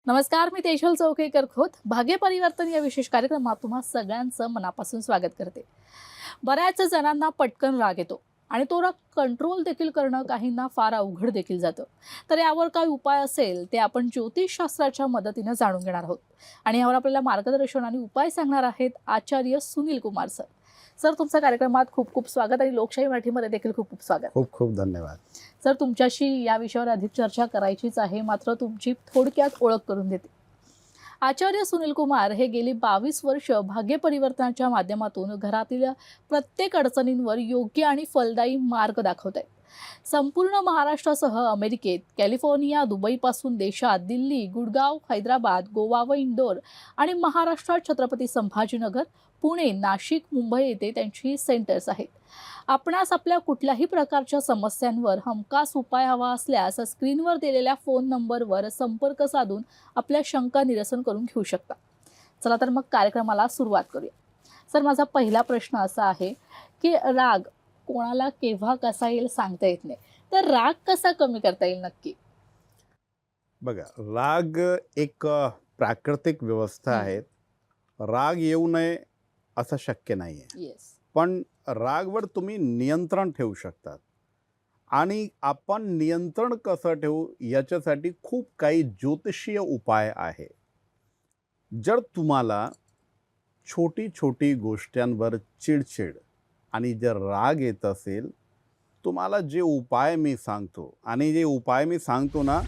नमस्कार, मी तेजल चौकेकर खोत. भाग्य परिवर्तन या विशेष कार्यक्रमात तुम्हा सगळ्यांचं मनापासून स्वागत करते. बऱ्याच जणांना पटकन राग येतो आणि तो राग कंट्रोल देखील करणं काहींना फार अवघड देखील जातं. तर यावर काय उपाय असेल ते आपण ज्योतिषशास्त्राच्या मदतीनं जाणून घेणार आहोत. आणि यावर आपल्याला मार्गदर्शन आणि उपाय सांगणार आहेत आचार्य सुनील कुमार सर. सर, तुमचं कार्यक्रमात खूप खूप स्वागत आणि लोकशाही मराठीमध्ये देखील खूप खूप स्वागत. खूप खूप धन्यवाद. सर, तुमच्याशी या विषयावर अधिक चर्चा करायचीच आहे, मात्र तुमची थोडक्यात ओळख करून देते. आचार्य सुनील कुमार हे गेली 22 वर्ष भाग्य परिवर्तनाच्या माध्यमातून घरातील प्रत्येक अडचणींवर योग्य आणि फलदायी मार्ग दाखवत आहेत. संपूर्ण महाराष्ट्रासह अमेरिकेत, कॅलिफोर्निया, दुबईपासून देशात दिल्ली, गुडगाव, हैदराबाद, गोवा व इंदोर आणि महाराष्ट्रात छत्रपती संभाजीनगर, पुणे, नाशिक, मुंबई येथे त्यांची सेंटर्स आहेत. आपणास आपल्या कुठल्याही प्रकारच्या समस्यांवर हमखास उपाय हवा असल्यास स्क्रीनवर दिलेल्या फोन नंबरवर संपर्क साधून आपल्या शंका निरसन करून घेऊ शकता. चला तर मग कार्यक्रमाला सुरुवात करूया. सर, माझा पहिला प्रश्न असा आहे की राग कोणाला केव्हा कसा येईल सांगता येत नाही, तर राग कसा कमी करता येईल नक्की? बघा, राग एक प्राकृतिक व्यवस्था आहे. राग येऊ नये असं शक्य नाही आहे, येस. पण रागवर तुम्ही नियंत्रण ठेवू शकतात. आणि आपण नियंत्रण कसं ठेवू याच्यासाठी खूप काही ज्योतिषीय उपाय आहे. जर तुम्हाला छोटी छोटी गोष्टींवर चिडचिड आणि जर राग येत असेल, तुम्हाला जे उपाय मी सांगतो आणि जे उपाय मी सांगतो ना,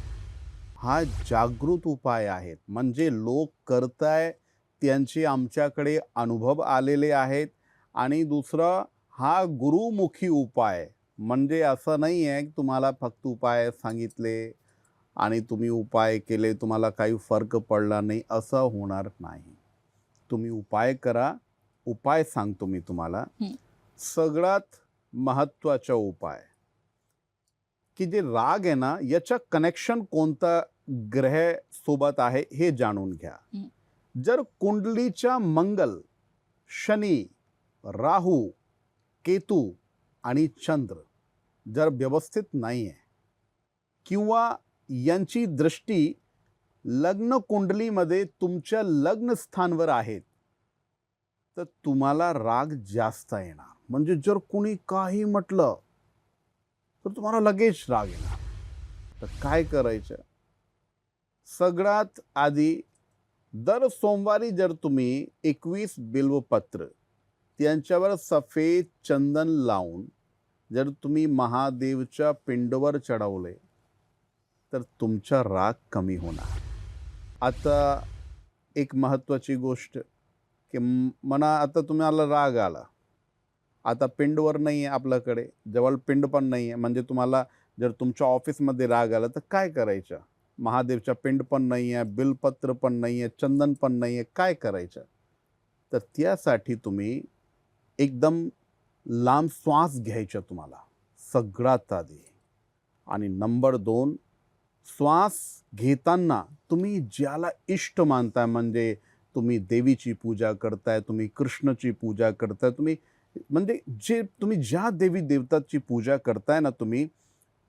हा जागृत उपाय आहेत. म्हणजे लोक करताय, त्यांचे आमच्याकडे अनुभव आलेले आहेत. आणि दुसरं, हा गुरुमुखी उपाय. म्हणजे असं नाही आहे की तुम्हाला फक्त उपाय सांगितले आणि तुम्ही उपाय केले, तुम्हाला काही फरक पडला नाही, असं होणार नाही. तुम्ही उपाय करा. उपाय सांगतो मी तुम्हाला. सगळ्यात महत्त्वाचा उपाय की जे राग आहे ना, याचं कनेक्शन कोणता ग्रह सोबत आहे हे जाणून घ्या. जर कुंडलीच्या मंगल, शनी, राहू, केतू आणि चंद्र जर व्यवस्थित नाही आहे किंवा यांची दृष्टी लग्न कुंडलीमध्ये तुमच्या लग्न स्थानवर आहेत, तर तुम्हाला राग जास्त येणार. म्हणजे जर कोणी काही म्हटलं तर तुम्हाला लगेच राग येणार. तर काय करायचं? सगळ्यात आधी दर सोमवारी जर तुम्ही 21 बिल्वपत्र त्यांच्यावर सफेद चंदन लावून जर तुम्ही महादेवच्या पिंडवर चढवले तर तुमचा राग कमी होणार. आता एक महत्त्वाची गोष्ट की म्हणा, आता तुम्हाला राग आला, आता पिंडवर नाही आहे आपल्याकडे, जवळ पिंड पण नाही आहे. म्हणजे तुम्हाला जर तुमच्या ऑफिसमध्ये राग आला तर काय करायचं? महादेवच्या पिंड पण नाही आहे, बिलपत्र पण नाही आहे, चंदन पण नाही आहे, काय करायचं? तर त्यासाठी तुम्ही एकदम लांब श्वास घ्यायचा तुम्हाला सगळ्यात आधी. आणि नंबर 2, श्वास घेताना तुम्ही ज्याला इष्ट मानताय, म्हणजे तुम्ही देवीची पूजा करताय, तुम्ही कृष्णाची पूजा करताय, तुम्ही म्हणजे जे तुम्ही ज्या देवी देवताची पूजा करताय ना, तुम्ही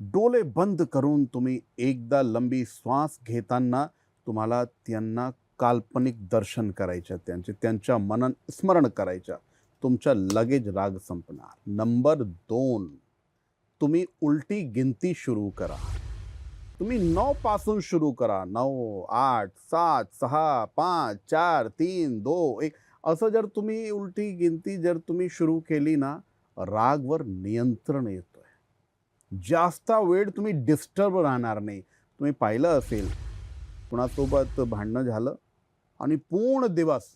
डोळे बंद करून तुम्ही एकदा लंबी श्वास घेताना तुम्हाला त्यांना काल्पनिक दर्शन करायचं, त्यांच्या मनन स्मरण करायचं. तुमचा लगेच राग संपणार. नंबर 2, तुम्ही उलटी गिनती सुरू करा. तुम्ही 9 पासून सुरू करा. 9, 8, 7, 6, 5, 4, 3, 2, 1 असं जर तुम्ही उलटी गिनती जर तुम्ही सुरू केली ना, रागवर नियंत्रण येतोय. जास्त वेळ तुम्ही डिस्टर्ब राहणार नाही. तुम्ही पाहिलं असेल, कुणासोबत भांडणं झालं आणि पूर्ण दिवस,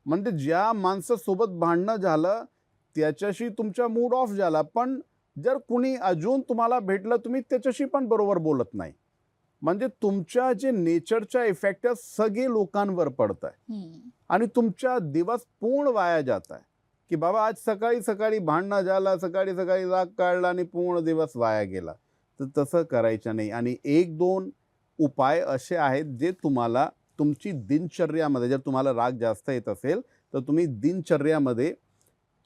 म्हणजे ज्या माणसासोबत भांडणं झालं त्याच्याशी तुमचा मूड ऑफ झाला, पण जर कुणी अजून तुम्हाला भेटलं, तुम्ही त्याच्याशी पण बरोबर बोलत नाही. म्हणजे तुमच्या जे नेचरच्या इफेक्ट सगळे लोकांवर पडत आहे आणि तुमचा दिवस पूर्ण वाया जात आहे. की बाबा आज सकाळी सकाळी भांडणं झालं, सकाळी सकाळी राग काढला आणि पूर्ण दिवस वाया गेला. तर तसं करायचं नाही. आणि 1-2 उपाय असे आहेत जे तुम्हाला तुमची दिनचर्यामध्ये, जर तुम्हाला राग जास्त येत असेल तर तुम्ही दिनचर्यामध्ये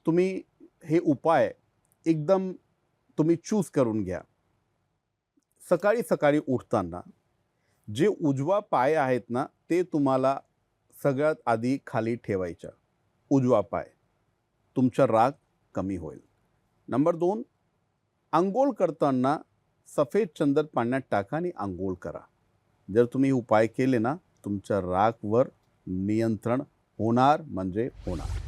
तुम्ही हे उपाय एकदम तुम्ही चूज करून घ्या. सकाळी सकाळी उठताना जे उजवा पाय आहेत ना ते तुम्हाला सगळ्यात आधी खाली ठेवायचा. उजवा पाय. तुमचा राग कमी होईल. नंबर 2, अंघोळ करताना सफेद चंदन पाण्यात टाका आणि अंघोळ करा. जर तुम्ही उपाय केले ना तुमच्या रागवर नियंत्रण होणार म्हणजे होणार.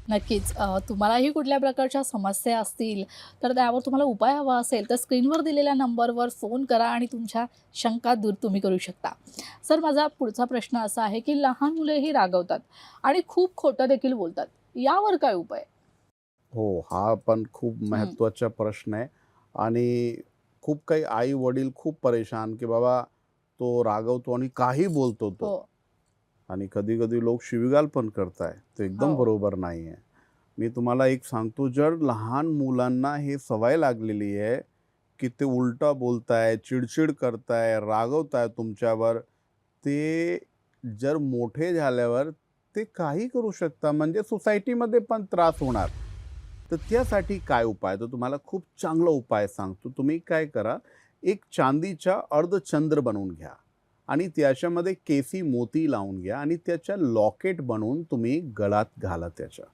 नक्कीच. तुम्हालाही कुठल्या प्रकारच्या समस्या असतील, तर त्यावर तुम्हाला उपाय हवा असेल, तर स्क्रीनवर दिलेल्या नंबरवर फोन करा आणि तुमच्या शंका दूर तुम्ही करू शकता. सर, माझा पुढचा प्रश्न असा आहे, की लहान मुलेही रागवतात आणि खूप खोटं देखील बोलतात. यावर काय उपाय? हो, हा पण खूप हं. महत्त्वाचा प्रश्न आहे. आणि खूप काही आई-वडील खूप परेशान, की बाबा तो रागवतो आणि काही बोलतो तो. हो, आणि कधी-कधी लोक शिवीगाळ पण करताय. ते एकदम हो. बरोबर नाही आहे. मी तुम्हाला एक सांगतो, जर लहान मुलांना हे सवय लागलेली आहे, की ते उलटं बोलताय, चिडचिड करताय, रागवताय तुमच्यावर, ते जर मोठे झाल्यावर ते काही करू शकता. म्हणजे सोसायटीमध्ये पण त्रास होणार. तर त्यासाठी काय उपाय? तर तुम्हाला खूप चांगला उपाय सांगतो. तुम्ही काय करा, एक चांदीचा अर्धचंद्र बनवून घ्या आणि त्याच्यामध्ये केसी मोती लावून घ्या आणि त्याच्या लॉकेट बनवून तुम्ही गळ्यात घाला त्याच्या.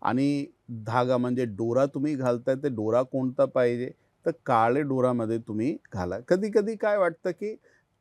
आणि धागा म्हणजे दोरा तुम्ही घालताय, ते दोरा कोणता पाहिजे? तर काळे दोरामध्ये तुम्ही घाला. कधी-कधी काय वाटतं, की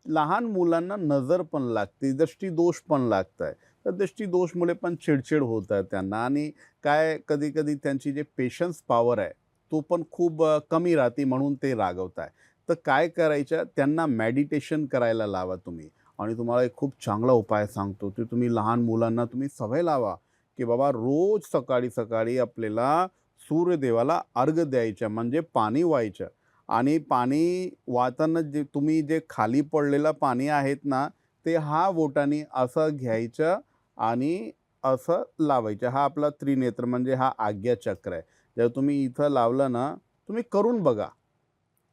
लहान मुलांना नजर पण लागते, दृष्टीदोष पण लागतंय. तर दृष्टीदोषमुळे पण चिडचिड होत आहे त्यांना आणि काय कधी-कधी त्यांची जे पेशन्स पॉवर आहे, तो पण खूप कमी राहते म्हणून ते रागवताय. तर काय करायचं, त्यांना मेडिटेशन करायला लावा तुम्ही. आणि तुम्हाला एक खूप चांगला उपाय सांगतो, ते तुम्ही लहान मुलांना तुम्ही सवय लावा, की बाबा रोज सकाळी-सकाळी आपल्याला सूर्यदेवाला अर्घ्य द्यायचं म्हणजे पाणी व्हायचं. आणि पाणी वाहताना जे खाली पडलेलं पाणी आहेत ना, ते हा बोटाने असं घ्यायचं आणि असं लावायचं. हा आपला त्रिनेत्र म्हणजे हा आज्ञाचक्र आहे. जर तुम्ही इथं लावलं ना, तुम्ही करून बघा.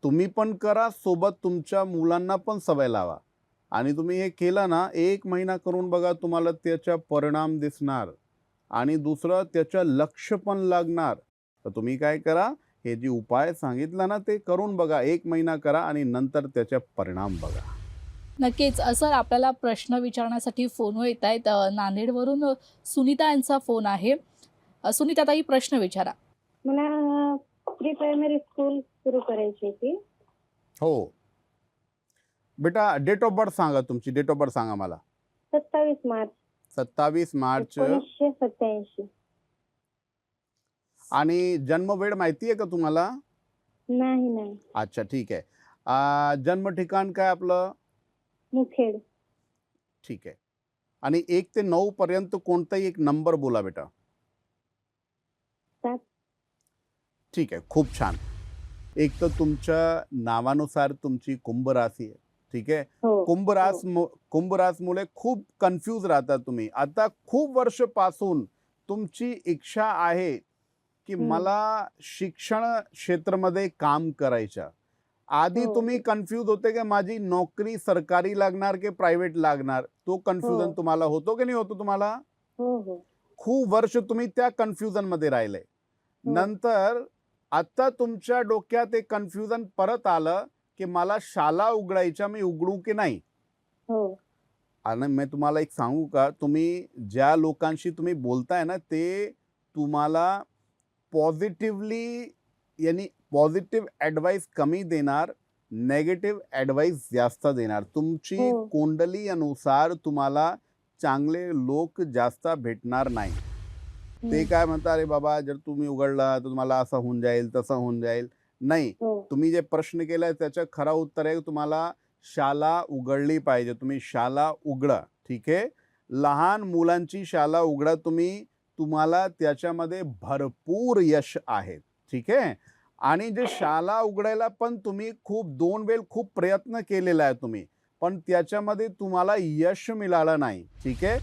तुम्ही पण करा, सोबत तुमच्या मुलांना पण सवय लावा. आणि तुम्ही हे केलं ना, 1 महिना करून बघा, तुम्हाला त्याचा परिणाम दिसणार. आणि दुसरं त्याचं लक्ष पण लागणार. तर तुम्ही काय करा, हे जे उपाय सांगितला ना, ते करून बघा. 1 महिना करा आणि नंतर त्याचा परिणाम बघा. नक्कीच. सर, आपल्याला प्रश्न विचारण्यासाठी फोन येत आहेत. नांदेडवरून सुनीता यांचा फोन आहे. सुनीताताई, प्रश्न विचारा. मला प्री प्रायमरी स्कूल सुरू करायची होती. हो. बेटा डेट ऑफ बर्थ सांगा, तुमची डेट ऑफ बर्थ सांगा मला. 27 मार्च 27 मार्च. 1987. आणि जन्मवेळ माहिती आहे का तुम्हाला? नाही, नाही. अच्छा, ठीक आहे. जन्म ठिकाण काय आपलं? मुखेड. ठीक आहे. आणि 1 ते 9 पर्यंत कोणताही एक नंबर बोला बेटा. 7. ठीक आहे, खूप छान. एक तर तुमच्या नावानुसार तुमची कुंभ राशी आहे. ठीक आहे. हो, हो. कुंभ रासमुळे खूप कन्फ्यूज राहता तुम्ही. आता खूप वर्षापासून तुमची इच्छा आहे, की हं. मला शिक्षण क्षेत्रामध्ये काम करायचं. आधी हो, तुम्ही कन्फ्यूज होते, की माझी नोकरी सरकारी लागणार की प्रायव्हेट लागणार? तो कन्फ्युजन हो, तुम्हाला होतो की नाही होतो तुम्हाला? हो, हो, खूप वर्ष तुम्ही त्या कन्फ्युजनमध्ये राहिले. हो, नंतर आता तुमच्या डोक्यात एक कन्फ्युजन परत आलं, की मला शाळा उघडायच्या, मी उघडू की नाही? हो, आणि मी तुम्हाला एक सांगू का, तुम्ही ज्या लोकांशी तुम्ही बोलताय ना, ते तुम्हाला पॉझिटिव्हली यानी पॉझिटिव्ह ॲडवाईस कमी देणार, नेगेटिव्ह ॲडवाईस जास्त देणार. तुमची हो. कुंडली अनुसार तुम्हाला चांगले लोक जास्त भेटणार नाही. ते हं. काय म्हणतात, "अरे बाबा, जर तुम्ही उघडला तर तुम्हाला असं होऊन जाईल, तसं होऊन जाईल." नाही. हो, तुम्ही जे प्रश्न केलाय त्याचं खरं उत्तर आहे, तुम्हाला शाळा उघडली पाहिजे. तुम्ही शाळा उघडा. ठीक आहे. लहान मुलांची शाळा उघडा तुम्ही. तुम्हाला त्याच्यामध्ये भरपूर यश आहे. ठीक आहे. आणि जे शाळा उघडायला पण तुम्ही खूप 2 वेळ खूप प्रयत्न केलेला आहे तुम्ही. पण त्याच्यामध्ये तुम्हाला यश मिळालं नाही. ठीक आहे.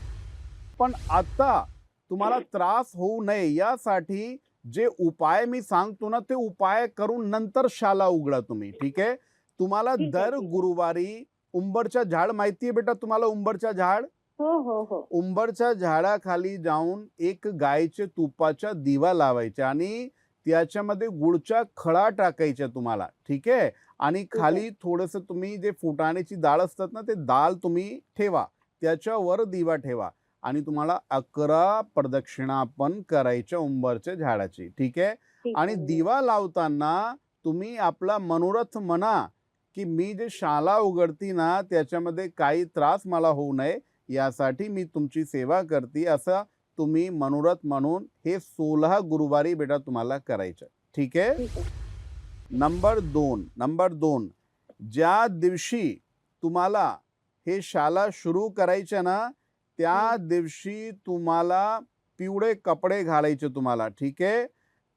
पण आता तुम्हाला त्रास होऊ नये यासाठी जे उपाय मी सांगतो ना, ते उपाय करून नंतर शाळा उघडा तुम्ही. ठीक आहे. तुम्हाला ठीक आहे, दर ठीक आहे. गुरुवारी उंबरचं झाड माहिती आहे बेटा तुम्हाला, उंबरचं झाड? हो, हो, हो. उंबरच्या झाडाखाली जाऊन एक गायीच्या तुपाचा दिवा लावायचा आणि त्याच्यामध्ये गुळचा खडा टाकायचा तुम्हाला. ठीक आहे. आणि आहे. खाली थोडंसं तुम्ही जे फुटाण्याची डाळ असतात ना, ते डाळ तुम्ही ठेवा, त्याच्यावर दिवा ठेवा आणि तुम्हाला 11 प्रदक्षिणा पण करायच्या उंबरच्या झाडाची, ठीक आहे. ठीक आणि आहे. दिवा लावताना तुम्ही आपला मनोरथ म्हणा, की मी जे शाळा उघडती ना, त्याच्यामध्ये काही त्रास मला होऊ नये, यासाठी मी तुमची सेवा करते, असं तुम्ही मनोरथ म्हणून हे 16 गुरुवारी बेटा तुम्हाला करायचं, ठीक आहे. ठीक आहे. नंबर 2 ज्या दिवशी तुम्हाला हे शाळा सुरू करायचे ना, त्या दिवशी तुम्हाला पिवळे कपडे घालायचे तुम्हाला, ठीक आहे.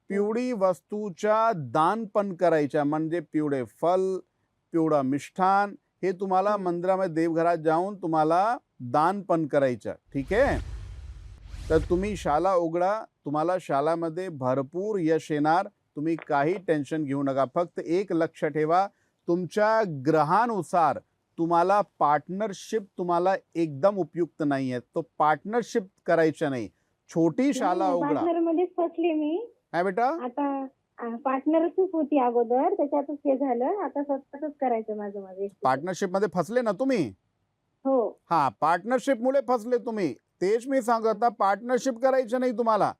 पिवळी वस्तूच्या दान पण करायच्या, म्हणजे पिवळे फल, पिवळं मिष्ठान हे तुम्हाला मंदिरामध्ये देवघरात जाऊन तुम्हाला दान पण करायचं, ठीक आहे. तर तुम्ही शाळा उघडा, तुम्हाला शाळामध्ये भरपूर यश येणार. तुम्ही काही टेन्शन घेऊ नका. फक्त एक लक्ष ठेवा, तुमच्या ग्रहानुसार तुम्हाला पार्टनरशिप तुम्हाला एकदम उपयुक्त नाही आहे. तो पार्टनरशिप करायचं नाही. छोटी शाळा उघडा. पार्टनर मध्येच फसले मी. काय बेटा? आता पार्टनरच होती अगोदर, त्याच्यातच हे झालं. आता स्वतःच करायचं माझं माझं. पार्टनरशिप मध्ये फसले ना तुम्ही? हो. हा, पार्टनरशिप मुळे फसले तुम्ही. तेच मी सांगत होता, पार्टनरशिप करायचं नाही तुम्हाला.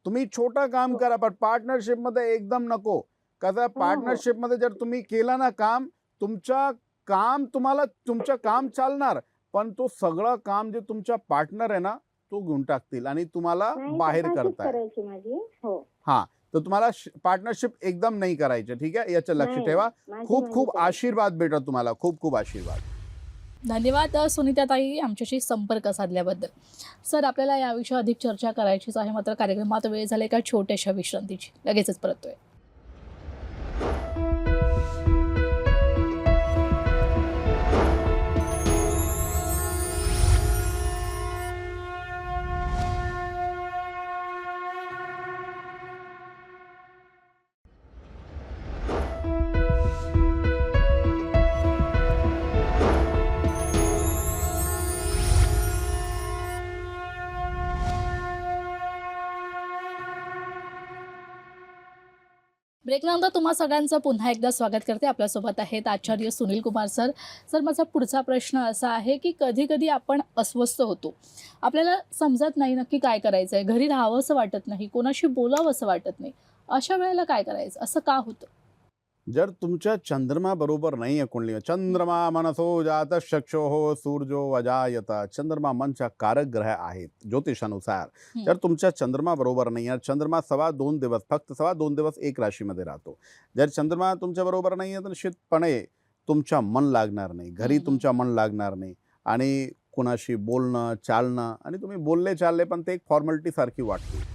तुम्ही छोटं काम करा, पण पार्टनरशिप मध्ये एकदम नको. कसं पार्टनरशिप मध्ये जर तुम्ही केलं ना काम, तुमचं काम चालणार, पण तो सगळं काम जे तुमचा पार्टनर आहे ना, तो घेऊन टाकतील आणि तुम्हाला नाही, बाहेर स्वतःचीच करताय. करायची माझी. हो. हा, तर तुम्हाला पार्टनरशिप एकदम नाही करायचं, ठीक आहे. याचं लक्ष नाही, ठेवा. माझी खूप माझी खूप करायची. आशीर्वाद भेटा तुम्हाला, खूप खूप आशीर्वाद. धन्यवाद सुनीताताई आमच्याशी संपर्क साधल्याबद्दल. सर, आपल्याला याविषयी अधिक चर्चा करायचीच आहे, मात्र कार्यक्रमात वेळ झाला एका छोट्याशा विश्रांतीची. लगेचच परततोय. ब्रेकनंतर तुम्हा सगळ्यांचं पुन्हा एकदा स्वागत करते. आपल्यासोबत आहेत आचार्य सुनील कुमार सर. सर, माझा पुढचा प्रश्न असा आहे की कधी कधी आपण अस्वस्थ होतो, आपल्याला समजत नाही नक्की काय करायचं आहे, घरी राहावंसं वाटत नाही, कोणाशी बोलावंसं वाटत नाही. अशा वेळेला काय करायचं, असं का होतं? जर तुमच्या चंद्रमा बरोबर नाही आहे कुंडली, चंद्रमा मनसो जात चक्षुः सूर्यो वजायत, चंद्रमा मनचा कारक ग्रह आहेत ज्योतिषानुसार. जर तुमच्या चंद्रमा बरोबर नाही आहे, चंद्रमा 2.25 दिवस, फक्त 2.25 दिवस एक राशीमध्ये राहतो. जर चंद्रमा तुमच्या बरोबर नाही आहे, तर निश्चितपणे तुमच्या मन लागणार नाही, घरी तुमच्या मन लागणार नाही आणि कुणाशी बोलणं चालणं, आणि तुम्ही बोलले चालले पण ते एक फॉर्मॅलिटी सारखी वाटते.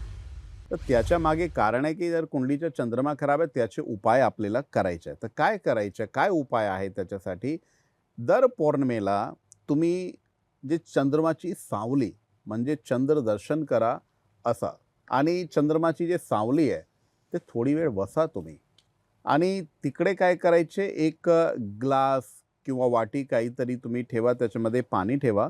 तर त्याच्या मागे कारण आहे की जर कुंडलीचा चंद्रमा खराब आहे, त्याचे उपाय आपल्याला करायचे आहे. तर काय करायचं, काय उपाय आहे त्याच्यासाठी? दर पौर्णिमेला तुम्ही जे चंद्रमाची सावली म्हणजे चंद्र दर्शन करा असा, आणि चंद्रमाची जे सावली आहे ते थोडी वेळ बसा तुम्ही, आणि तिकडे काय करायचे, एक ग्लास किंवा वाटी काहीतरी तुम्ही ठेवा, त्याच्यामध्ये पाणी ठेवा.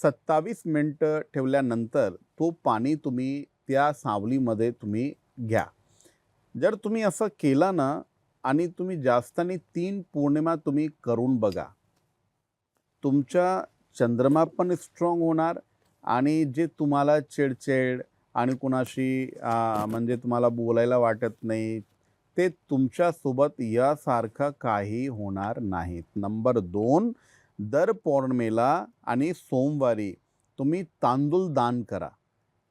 27 मिनटं ठेवल्यानंतर तो पाणी तुम्ही त्या सावलीमध्ये तुम्ही घ्या. जर तुम्ही असं केलं ना, आणि तुम्ही जास्तानी 3 पौर्णिमा तुम्ही करून बघा, तुमचा चंद्रमा पण स्ट्रॉंग होणार, आणि जे तुम्हाला चिडचिड आणि कुणाशी म्हणजे तुम्हाला बोलायला वाटत नाही, ते तुमच्यासोबत यासारखं काही होणार नाहीत. नंबर 2, दर पौर्णिमेला आणि सोमवारी तुम्ही तांदूळ दान करा.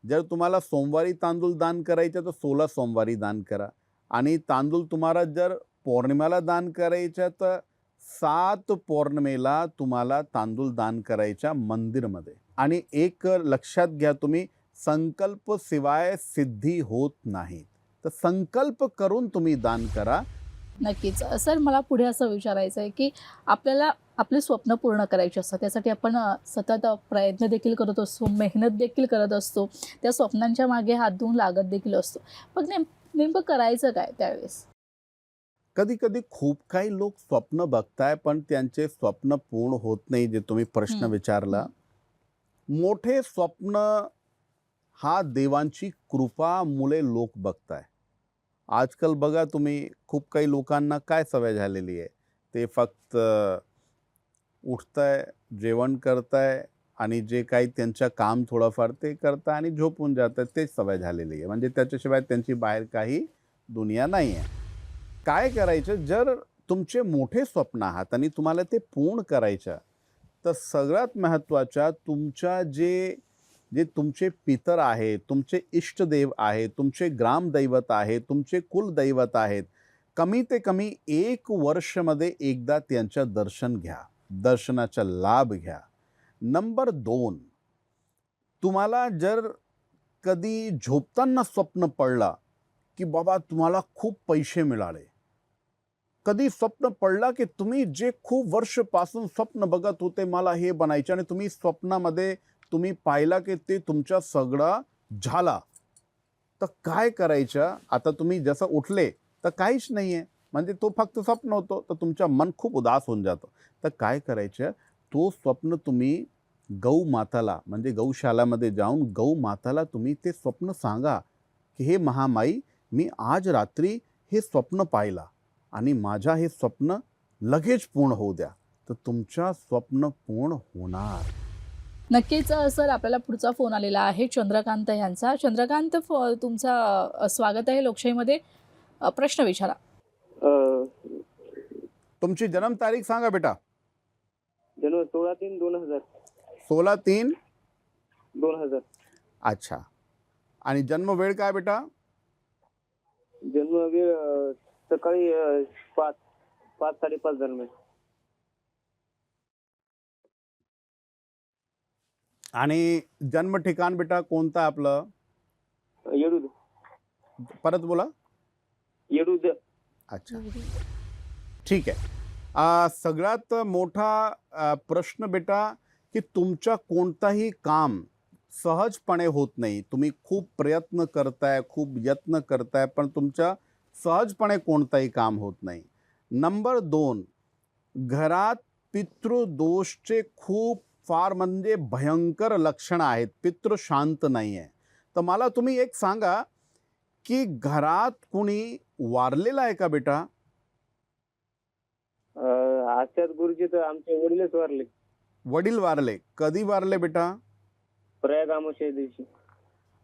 जर तुम्हाला सोमवारी तांदूळ दान करायचं तर 16 सोमवारी दान करा, आणि तांदूळ तुम्हाला जर पौर्णिमेला दान करायचं तर 7 पौर्णिमेला तुम्हाला तांदूळ दान करायच्या मंदिरमध्ये. आणि एक लक्षात घ्या तुम्ही, संकल्प शिवाय सिद्धी होत नाही, तर संकल्प करून तुम्ही दान करा. नक्कीच. सर, मला पुढे असं विचारायचं आहे की आपल्याला आपले स्वप्न पूर्ण करायचे असतात, त्यासाठी आपण सतत प्रयत्न देखील करत असतो, मेहनत देखील करत असतो, त्या स्वप्नांच्या मागे हात धुवून लागत देखील असतो. मग नेमकं करायचं काय त्यावेळेस? कधी कधी खूप काही लोक स्वप्न बघताय, पण त्यांचे स्वप्न पूर्ण होत नाही, जे तुम्ही प्रश्न विचारला. मोठे स्वप्न हा देवांची कृपा मुले लोक बघताय. आजकाल बघा तुम्ही, खूप काही लोकांना काय सवय झालेली आहे, ते फक्त उठताय, जेवण करताय आणि जे काही त्यांचं काम थोडंफार ते करताय आणि झोपून जातात, तेच सवय झालेली आहे. म्हणजे त्याच्याशिवाय त्यांची बाहेर काही दुनिया नाही आहे. काय करायचं, जर तुमचे मोठे स्वप्न आहात आणि तुम्हाला ते पूर्ण करायचं, तर सगळ्यात महत्त्वाच्या तुमच्या जे जे तुमचे पितर आहेत, तुमचे इष्टदेव आहेत, तुमचे ग्रामदैवत आहेत, तुमचे कुलदैवत आहेत, कमी ते कमी 1 वर्षामध्ये एकदा त्यांचं दर्शन घ्या, दर्शनाचा लाभ घ्या. नंबर 2, तुम्हाला जर कधी झोपताना स्वप्न पडला की बाबा तुम्हाला खूप पैसे मिळाले, कधी स्वप्न पडला की तुम्ही जे खूप वर्षपासून स्वप्न बघत होते मला हे बनायचे आणि तुम्ही स्वप्नामध्ये तुम्ही पाहिला की ते तुमच्या सगळं झाला, तर काय करायचं? आता तुम्ही जसं उठले तर काहीच नाही आहे, म्हणजे तो फक्त स्वप्न होतं, तर तुमचं मन खूप उदास होऊन जातं. तर काय करायचं, तो स्वप्न तुम्ही गौमाताला म्हणजे गौशालामध्ये जाऊन गौमाताला तुम्ही ते स्वप्न सांगा की हे महामाई, मी आज रात्री हे स्वप्न पाहिला आणि माझा हे स्वप्न लगेच पूर्ण होऊ द्या. तर तुमचं स्वप्न पूर्ण होणार. नक्कीच सर, आपल्याला पुढचा फोन आलेला आहे चंद्रकांत यांचा. चंद्रकांत, तुमचा स्वागत आहे लोकशाहीमध्ये. प्रश्न विचारा. तुमची जन्मतारीख सांगा बेटा. जन्म 16/3/2000. 16/3/2000. 2000. अच्छा. आणि जन्म वेळ काय बेटा? जन्म वेळ सकाळी 5-5:30 दरम्यान. आणि जन्म ठिकाण बेटा कोणतं आपलं? येडूद. परत बोला. येडूद. अच्छा, ठीक आहे. सगळ्यात मोठा प्रश्न बेटा की तुमचा कोणताही काम सहजपणे होत नाही. तुम्ही खूप प्रयत्न करताय, खूप यत्न करताय, पण तुमच्या सहजपणे कोणताही काम होत नाही. नंबर 2, घरात पितृदोषचे खूप फार म्हणजे भयंकर लक्षणं आहेत. पितृ शांत नाही आहे. तर मला तुम्ही एक सांगा की घरात कुणी वारलेला आहे का बेटा? आचार्य गुरुजी तर आमचे वडीलच वारले. वडील वारले. कधी वारले बेटा? प्रयाग अमावस्या दिवशी.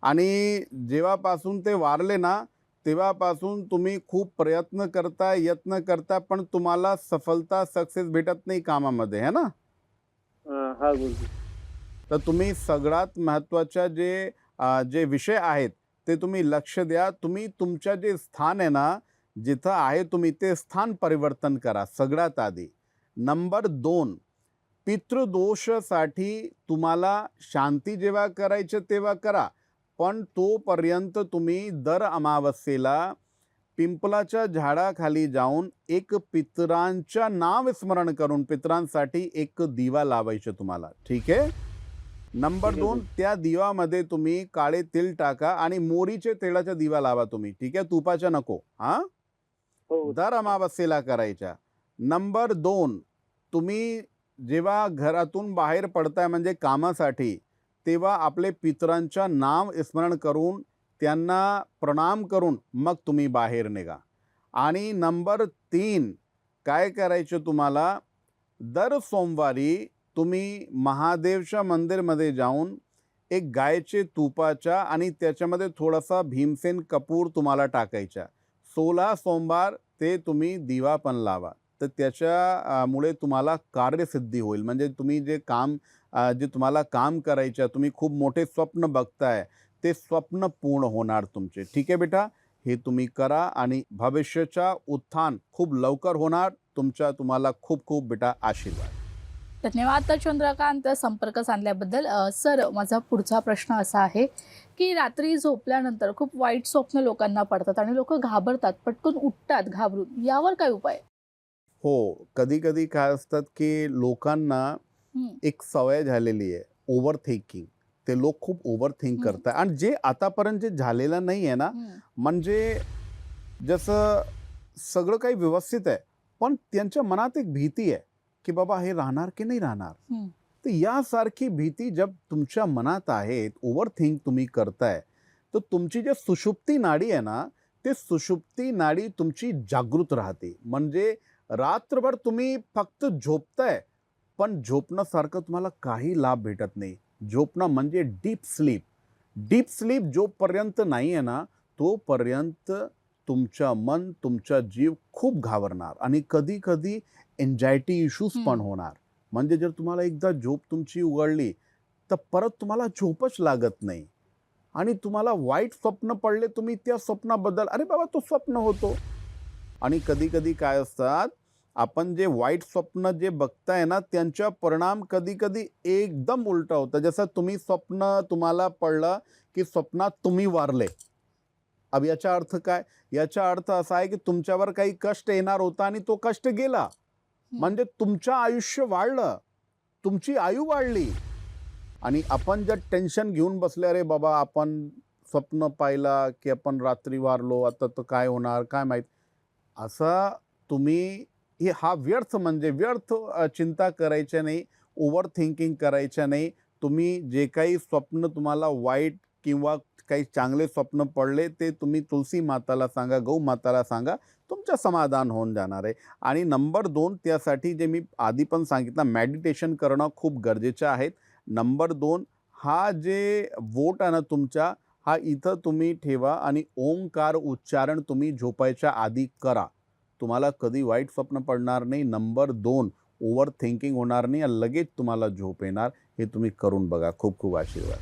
आणि जेव्हापासून ते वारले ना, तेव्हापासून तुम्ही खूप प्रयत्न करताय, यत्न करताय, पण तुम्हाला सफलता, सक्सेस भेटत नाही कामामध्ये, है ना? हा गुरुजी. तर तुम्ही सगळ्यात महत्त्वाच्या जे विषय आहेत ते तुम्ही लक्ष द्या. तुम्ही तुमच्या जे स्थान आहे ना, जिथं आहे तुम्ही ते स्थान परिवर्तन करा सगळ्यात आधी. नंबर 2, पितृदोषासाठी तुम्हाला शांती जेव्हा करायचं तेव्हा करा, पण तोपर्यंत तुम्ही दर अमावस्येला पिंपलाच्या झाडाखाली जाऊन एक पितरांच्या नाव स्मरण करून पितरांसाठी एक दिवा लावायचं तुम्हाला. ठीक आहे? नंबर 2, त्या दिवामध्ये तुम्ही काळे तेल टाका आणि मोरीचे तेलाचा दिवा लावा तुम्ही. ठीक आहे? तुपाचा नको. हां, हो. दर अमावस्येला करायच्या. नंबर 2, तुम्ही जेव्हा घरातून बाहेर पडताय म्हणजे कामासाठी, तेव्हा आपले पितरांच्या नाव स्मरण करून त्यांना प्रणाम करून मग तुम्ही बाहेर निघा. आणि नंबर 3, काय करायचं तुम्हाला, दर सोमवारी तुम्ही महादेवच्या मंदिरमध्ये जाऊन एक गायचे तुपाचा आणि त्याच्यामध्ये थोडासा भीमसेन कपूर तुम्हाला टाकायचा. 16 सोमवार ते तुम्ही दिवा पण लावा. तर त्याच्यामुळे तुम्हाला कार्यसिद्धी होईल. म्हणजे तुम्ही जे तुम्हाला काम करायचं, तुम्ही खूप मोठे स्वप्न बघताय, ते स्वप्न पूर्ण होणार तुमचे. ठीक आहे बेटा? हे तुम्ही करा आणि भविष्याचा उत्थान खूप लवकर होणार. तुम्हाला खूप खूप बेटा आशीर्वाद. धन्यवाद चंद्रकांत, संपर्क साधल्याबद्दल. सर, माझा पुढचा प्रश्न असा आहे की रात्री झोपल्यानंतर खूप वाईट स्वप्न लोकांना पडतात आणि लोक घाबरतात, पटकन उठतात घाबरून. यावर काय उपाय? हो, कधी कधी काय असतात की लोकांना एक सवय झालेली आहे ओव्हर थिंकिंग. ते लोक खूप ओव्हर थिंक करतात आणि जे आतापर्यंत जे झालेलं नाही आहे ना, म्हणजे जसं सगळं काही व्यवस्थित आहे, पण त्यांच्या मनात एक भीती आहे की बाबा हे राहणार की नाही राहणार. तर यासारखी भीती जब तुमच्या मनात आहे, ओव्हर थिंक तुम्ही करताय, तर तुमची जे सुषुप्ती नाडी आहे ना, ते सुषुप्ती नाडी तुमची जागृत राहते. म्हणजे रात्रभर तुम्ही फक्त झोपताय, पण झोपण्यासारखं तुम्हाला काही लाभ भेटत नाही. झोपणं म्हणजे डीप स्लीप. डीप स्लीप जोपर्यंत नाही आहे ना, तोपर्यंत तुमचं मन, तुमचा जीव खूप घाबरणार आणि कधी-कधी एन्झायटी इश्यूज पण होणार. म्हणजे जर तुम्हाला एकदा झोप तुमची उघडली, तर परत तुम्हाला झोपच लागत नाही आणि तुम्हाला वाईट स्वप्न पडले, तुम्ही त्या स्वप्नाबद्दल अरे बाबा तो स्वप्न होतो. आणि कधी-कधी काय असतात, आपण जे वाईट स्वप्न जे बघताय ना, त्यांचा परिणाम कधी-कधी एकदम उलटा होतं. जसं तुम्हाला पडलं, की स्वप्नात तुम्ही वारले. अब याचा अर्थ काय? याचा अर्थ असा आहे, की तुमच्यावर काही कष्ट येणार होता आणि तो कष्ट गेला. म्हणजे तुमचं आयुष्य वाढलं, तुमची आयु वाढली. आणि आपण जर टेन्शन घेऊन बसले, अरे बाबा आपण स्वप्न पाहिला, की आपण रात्री वारलो, आता तर काय होणार, काय माहीत. असा तुम्ही हा व्यर्थ म्हणजे व्यर्थ चिंता करायच्या नाही, ओव्हर थिंकिंग करायच्या नाही. तुम्ही जे काही स्वप्न तुम्हाला वाईट किंवा काही चांगले स्वप्न पडले, ते तुम्ही तुलसी माताला सांगा, गौ माताला सांगा, तुमचं समाधान होऊन जाणार आहे. आणि नंबर 2 त्यासाठी जे मी आधी पण सांगितलं, मेडिटेशन करणं खूप गरजेचं आहे. नंबर 2 हा जे बोट आहे ना तुमचा, हा इथं तुम्ही ठेवा आणि ओंकार उच्चारण तुम्ही झोपायच्या आधी करा. तुम्हाला कधी वाईट स्वप्न पडणार नाही. नंबर 2 ओव्हर थिंकिंग होणार नाही आणि लगेच तुम्हाला झोप येणार. हे तुम्ही करून बघा. खूप खूप आशीर्वाद.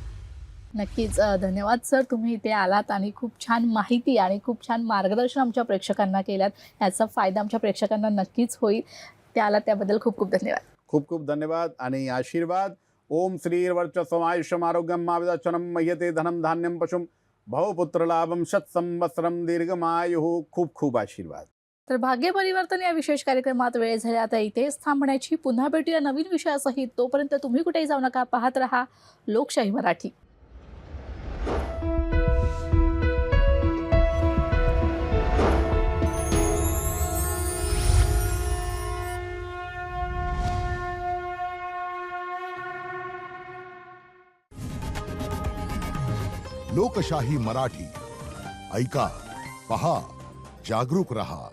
नक्कीच. धन्यवाद सर, तुम्ही इथे आलात आणि खूप छान माहिती आणि खूप छान मार्गदर्शन आमच्या प्रेक्षकांना केल्यात. याचा फायदा आमच्या प्रेक्षकांना नक्कीच होईल. त्याबद्दल खूप खूप धन्यवाद. खूप खूप धन्यवाद आणि आशीर्वाद. ओम श्रीर्वर्चस्वम् आयुष्यम् आरोग्यम् माविदाचनम् मह्यते धनं धान्यं पशुं भवपुत्र लाभं शतसंवत्सरं दीर्घमायुः. खूप खूप आशीर्वाद. तर भाग्य परिवर्तन या विशेष कार्यक्रमात वेळ झाली आता इथेच थांबण्याची. पुन्हा भेटूया नवीन विषयासहित. तोपर्यंत तुम्ही कुठेही जाऊ नका. पाहत रहा लोकशाही मराठी. लोकशाही मराठी ऐका, पहा, जागरूक रहा.